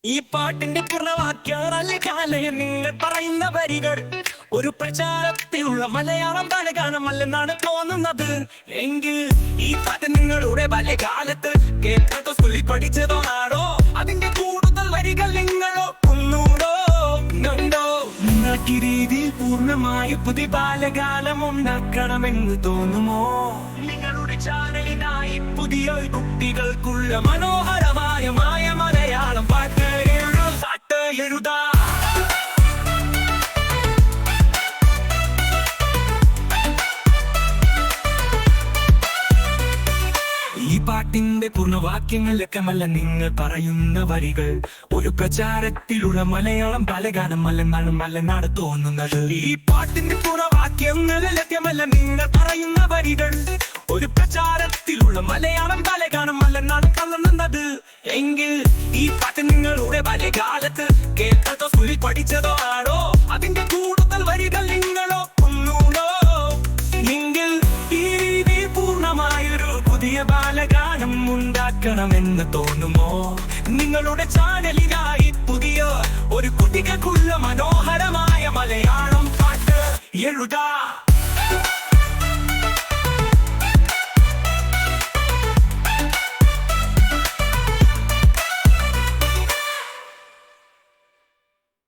ഈ പാട്ടിന്റെ പൂർണ്ണവാക്യം നിങ്ങൾ പറയുന്ന വരികൾ ഒരു പ്രചാരത്തിലുള്ള മലയാളം ബാലഗാനമല്ലെന്നാണ് തോന്നുന്നത്. എങ്കിൽ ഈ പാട്ട് നിങ്ങളുടെ ബാല്യകാലത്ത് കേട്ടോ സ്കൂളിൽ പഠിച്ചതോ ആണോ? അതിന്റെ കൂടുതൽ വരികൾ നിങ്ങളോ ഒന്നുണ്ടോ? നിങ്ങൾക്ക് ഈ രീതിയിൽ പൂർണ്ണമായി പുതിയ ബാലഗാനം ഉണ്ടാക്കണമെന്ന് തോന്നുമോ? നിങ്ങളുടെ ചാനലിനായി പുതിയ കുട്ടികൾക്കുള്ള മനോഹരമായ മലയാളം പാട്ട് എഴുതാ. ഈ പാട്ടിന്റെ പൂർണ്ണവാക്യങ്ങളിലൊക്കെമല്ല നിങ്ങൾ പറയുന്ന വരികൾ ഒരു പ്രചാരത്തിലുള്ള മലയാളം ബാലഗാനമല്ലെന്നാണ് തോന്നുന്നത്. ഈ പാട്ടിന്റെ പൂർണ്ണവാക്യങ്ങളിലൊക്കെമല്ല നിങ്ങൾ പറയുന്ന വരികൾ ഒരു പ്രചാരത്തിലുള്ള മലയാളം ബാലഗാനമല്ലെന്നാണ് തോന്നുന്നത്. എങ്കിൽ ഈ പാട്ട് നിങ്ങളുടെ ബാല്യകാലത്ത് കേട്ടോ സ്കൂളിൽ പഠിച്ചതോ ആണോ? അതിന്റെ കൂടുതൽ വരികൾ നിങ്ങളോ ഒന്നുണ്ടോ? എങ്കിൽ ഈ രീതിയിൽ പൂർണ്ണമായൊരു പുതിയ ബാലഗാനം ഉണ്ടാക്കണമെന്ന് തോന്നുമോ? നിങ്ങളുടെ ചാനലിനായി പുതിയ ഒരു കുട്ടികൾക്കുള്ള മനോഹരമായ മലയാളം പാട്ട് എഴുതാ.